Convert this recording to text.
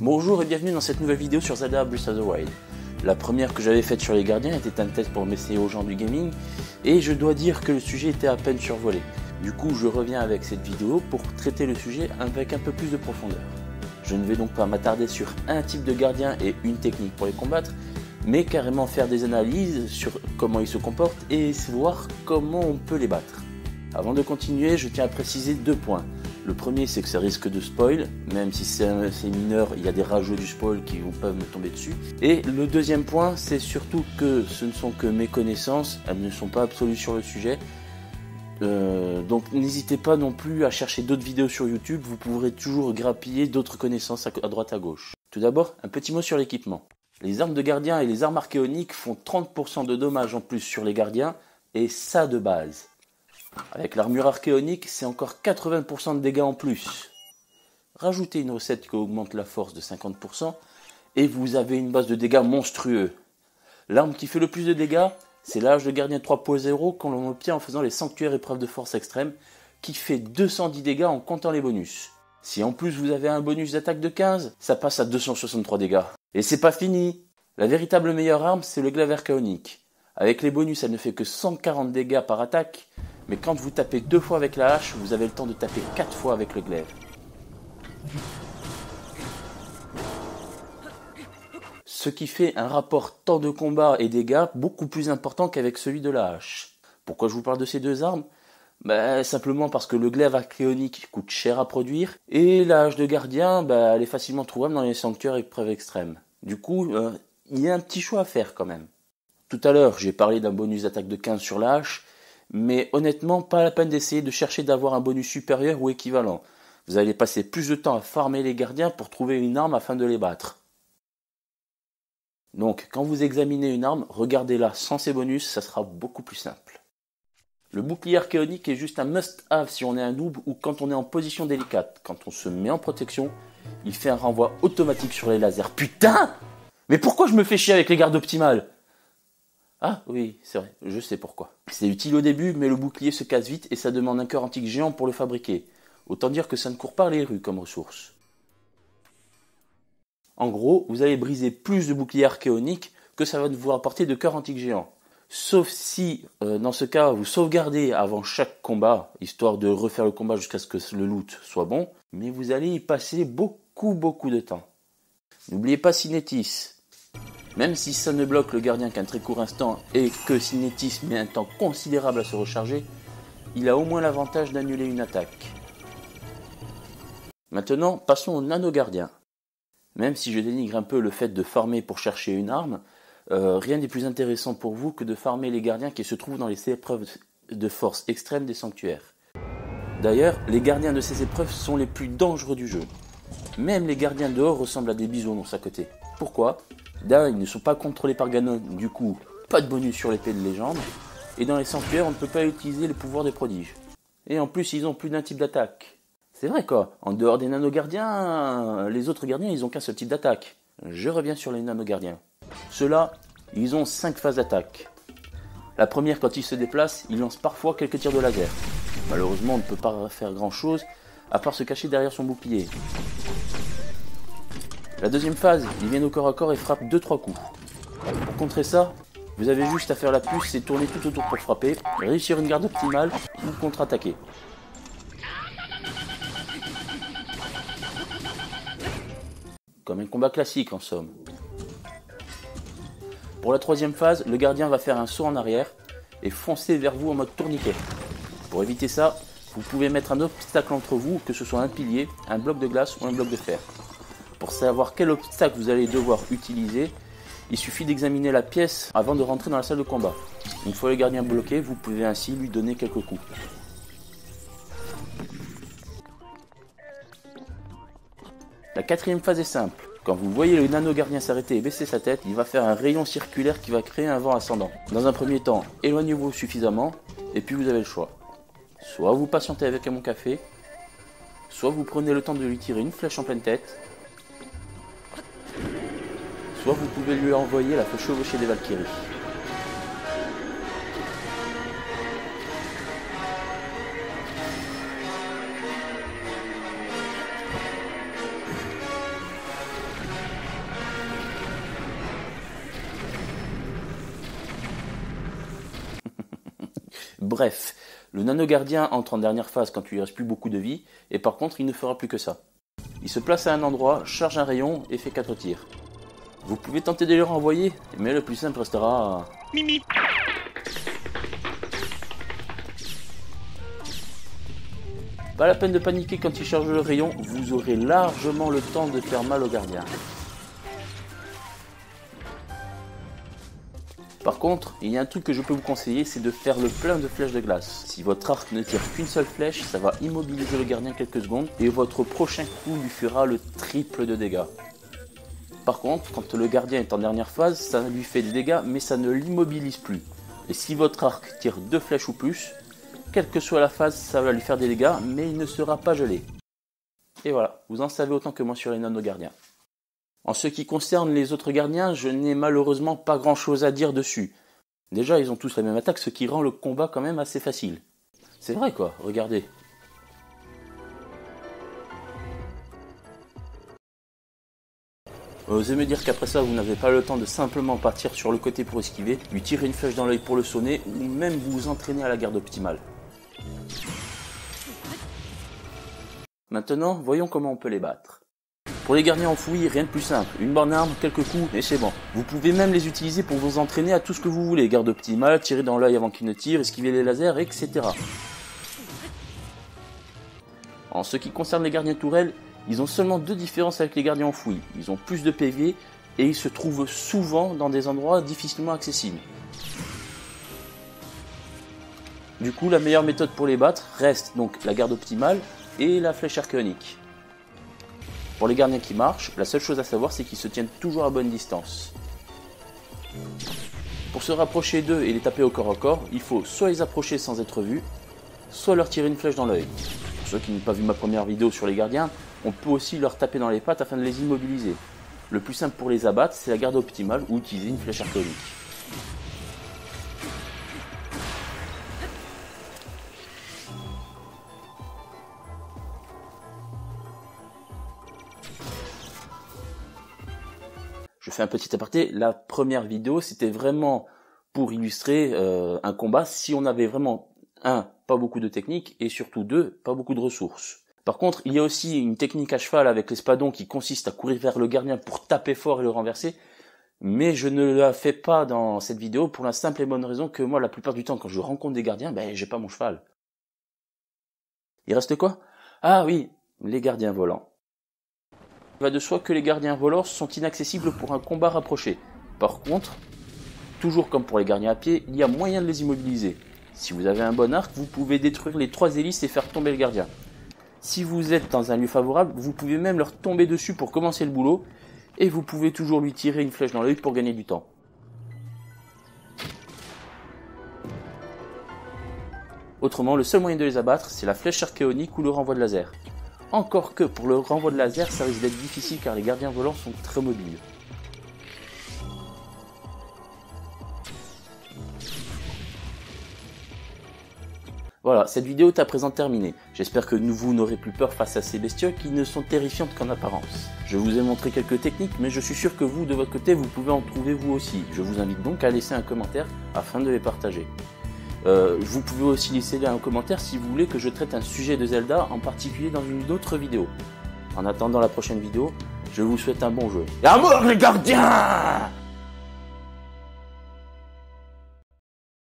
Bonjour et bienvenue dans cette nouvelle vidéo sur Zelda Breath of the Wild. La première que j'avais faite sur les gardiens était un test pour m'essayer aux gens du gaming et je dois dire que le sujet était à peine survolé. Du coup je reviens avec cette vidéo pour traiter le sujet avec un peu plus de profondeur. Je ne vais donc pas m'attarder sur un type de gardien et une technique pour les combattre, mais carrément faire des analyses sur comment ils se comportent et voir comment on peut les battre. Avant de continuer, je tiens à préciser deux points. Le premier, c'est que ça risque de spoil, même si c'est mineur, il y a des rageux du spoil qui peuvent me tomber dessus. Et le deuxième point, c'est surtout que ce ne sont que mes connaissances, elles ne sont pas absolues sur le sujet. Donc n'hésitez pas non plus à chercher d'autres vidéos sur YouTube, vous pourrez toujours grappiller d'autres connaissances à droite à gauche. Tout d'abord, un petit mot sur l'équipement. Les armes de gardien et les armes archéoniques font 30% de dommages en plus sur les gardiens, et ça de base. Avec l'armure archéonique, c'est encore 80% de dégâts en plus. Rajoutez une recette qui augmente la force de 50% et vous avez une base de dégâts monstrueux. L'arme qui fait le plus de dégâts, c'est la hache de gardien 3.0 qu'on l'on obtient en faisant les sanctuaires épreuves de force extrême, qui fait 210 dégâts en comptant les bonus. Si en plus vous avez un bonus d'attaque de 15, ça passe à 263 dégâts. Et c'est pas fini. La véritable meilleure arme, c'est le glaive archéonique. Avec les bonus, elle ne fait que 140 dégâts par attaque, mais quand vous tapez 2 fois avec la hache, vous avez le temps de taper 4 fois avec le glaive. Ce qui fait un rapport temps de combat et dégâts beaucoup plus important qu'avec celui de la hache. Pourquoi je vous parle de ces deux armes ? Simplement parce que le glaive archéonique coûte cher à produire, et la hache de gardien, elle est facilement trouvable dans les sanctuaires épreuves extrêmes. Du coup, il y a un petit choix à faire quand même. Tout à l'heure, j'ai parlé d'un bonus d'attaque de 15 sur la hache, mais honnêtement, pas la peine d'essayer de chercher d'avoir un bonus supérieur ou équivalent. Vous allez passer plus de temps à farmer les gardiens pour trouver une arme afin de les battre. Donc, quand vous examinez une arme, regardez-la sans ses bonus, ça sera beaucoup plus simple. Le bouclier archéonique est juste un must-have si on est un noob ou quand on est en position délicate. Quand on se met en protection, il fait un renvoi automatique sur les lasers. Putain ! Mais pourquoi je me fais chier avec les gardes optimales ? Ah oui, c'est vrai, je sais pourquoi. C'est utile au début, mais le bouclier se casse vite et ça demande un cœur antique géant pour le fabriquer. Autant dire que ça ne court pas les rues comme ressource. En gros, vous allez briser plus de boucliers archéoniques que ça va vous apporter de cœur antique géant. Sauf si, dans ce cas, vous sauvegardez avant chaque combat, histoire de refaire le combat jusqu'à ce que le loot soit bon, mais vous allez y passer beaucoup de temps. N'oubliez pas Cinétis. Même si ça ne bloque le gardien qu'un très court instant et que Cinétis met un temps considérable à se recharger, il a au moins l'avantage d'annuler une attaque. Maintenant, passons au nano-gardien. Même si je dénigre un peu le fait de farmer pour chercher une arme, rien n'est plus intéressant pour vous que de farmer les gardiens qui se trouvent dans les épreuves de force extrême des sanctuaires. D'ailleurs, les gardiens de ces épreuves sont les plus dangereux du jeu. Même les gardiens dehors ressemblent à des bisounours à côté. Pourquoi ? D'un, ils ne sont pas contrôlés par Ganon, du coup, pas de bonus sur l'épée de légende. Et dans les sanctuaires, on ne peut pas utiliser le pouvoir des prodiges. Et en plus, ils ont plus d'un type d'attaque. C'est vrai quoi, en dehors des nano-gardiens, les autres gardiens, ils ont qu'un seul type d'attaque. Je reviens sur les nano-gardiens. Ceux-là, ils ont 5 phases d'attaque. La première, quand ils se déplacent, ils lancent parfois quelques tirs de laser. Malheureusement, on ne peut pas faire grand-chose, à part se cacher derrière son bouclier. La deuxième phase, ils viennent au corps à corps et frappent 2-3 coups. Pour contrer ça, vous avez juste à faire la puce et tourner tout autour pour frapper, réussir une garde optimale ou contre-attaquer. Comme un combat classique en somme. Pour la troisième phase, le gardien va faire un saut en arrière et foncer vers vous en mode tourniquet. Pour éviter ça, vous pouvez mettre un obstacle entre vous, que ce soit un pilier, un bloc de glace ou un bloc de fer. Pour savoir quel obstacle vous allez devoir utiliser, il suffit d'examiner la pièce avant de rentrer dans la salle de combat. Une fois le gardien bloqué, vous pouvez ainsi lui donner quelques coups. La quatrième phase est simple. Quand vous voyez le nano-gardien s'arrêter et baisser sa tête, il va faire un rayon circulaire qui va créer un vent ascendant. Dans un premier temps, éloignez-vous suffisamment, et puis vous avez le choix. Soit vous patientez avec mon café, soit vous prenez le temps de lui tirer une flèche en pleine tête, soit vous pouvez lui envoyer la flèche chevauchée des Valkyries. Bref, le nano gardien entre en dernière phase quand il ne reste plus beaucoup de vie, et par contre il ne fera plus que ça. Il se place à un endroit, charge un rayon et fait 4 tirs. Vous pouvez tenter de les renvoyer, mais le plus simple restera... Mimi. Pas la peine de paniquer quand il charge le rayon, vous aurez largement le temps de faire mal au gardien. Par contre, il y a un truc que je peux vous conseiller, c'est de faire le plein de flèches de glace. Si votre arc ne tire qu'une seule flèche, ça va immobiliser le gardien quelques secondes et votre prochain coup lui fera le triple de dégâts. Par contre, quand le gardien est en dernière phase, ça lui fait des dégâts, mais ça ne l'immobilise plus. Et si votre arc tire 2 flèches ou plus, quelle que soit la phase, ça va lui faire des dégâts, mais il ne sera pas gelé. Et voilà, vous en savez autant que moi sur les nano gardiens. En ce qui concerne les autres gardiens, je n'ai malheureusement pas grand chose à dire dessus. Déjà, ils ont tous la même attaque, ce qui rend le combat quand même assez facile. C'est vrai quoi, regardez. Osez me dire qu'après ça, vous n'avez pas le temps de simplement partir sur le côté pour esquiver, lui tirer une flèche dans l'œil pour le sonner, ou même vous entraîner à la garde optimale. Maintenant, voyons comment on peut les battre. Pour les gardiens enfouis, rien de plus simple. Une bonne arme, quelques coups, et c'est bon. Vous pouvez même les utiliser pour vous entraîner à tout ce que vous voulez. Garde optimale, tirer dans l'œil avant qu'il ne tire, esquiver les lasers, etc. En ce qui concerne les gardiens tourelles, ils ont seulement 2 différences avec les gardiens enfouis. Ils ont plus de PV et ils se trouvent souvent dans des endroits difficilement accessibles. Du coup, la meilleure méthode pour les battre reste donc la garde optimale et la flèche archéonique. Pour les gardiens qui marchent, la seule chose à savoir c'est qu'ils se tiennent toujours à bonne distance. Pour se rapprocher d'eux et les taper au corps à corps, il faut soit les approcher sans être vus, soit leur tirer une flèche dans l'œil. Pour ceux qui n'ont pas vu ma première vidéo sur les gardiens, on peut aussi leur taper dans les pattes afin de les immobiliser. Le plus simple pour les abattre, c'est la garde optimale ou utiliser une flèche archéonique. Je fais un petit aparté, la première vidéo c'était vraiment pour illustrer un combat si on avait vraiment, 1, pas beaucoup de technique et surtout 2, pas beaucoup de ressources. Par contre, il y a aussi une technique à cheval avec l'espadon qui consiste à courir vers le gardien pour taper fort et le renverser, mais je ne la fais pas dans cette vidéo pour la simple et bonne raison que moi la plupart du temps quand je rencontre des gardiens, j'ai pas mon cheval. Il reste quoi? Ah oui, les gardiens volants. Il va de soi que les gardiens volants sont inaccessibles pour un combat rapproché. Par contre, toujours comme pour les gardiens à pied, il y a moyen de les immobiliser. Si vous avez un bon arc, vous pouvez détruire les 3 hélices et faire tomber le gardien. Si vous êtes dans un lieu favorable, vous pouvez même leur tomber dessus pour commencer le boulot, et vous pouvez toujours lui tirer une flèche dans l'œil pour gagner du temps. Autrement, le seul moyen de les abattre, c'est la flèche archéonique ou le renvoi de laser. Encore que pour le renvoi de laser, ça risque d'être difficile car les gardiens volants sont très mobiles. Voilà, cette vidéo est à présent terminée. J'espère que vous n'aurez plus peur face à ces bestioles qui ne sont terrifiantes qu'en apparence. Je vous ai montré quelques techniques, mais je suis sûr que vous, de votre côté, vous pouvez en trouver vous aussi. Je vous invite donc à laisser un commentaire afin de les partager. Vous pouvez aussi laisser un commentaire si vous voulez que je traite un sujet de Zelda, en particulier dans une autre vidéo. En attendant la prochaine vidéo, je vous souhaite un bon jeu. Et à mort les gardiens!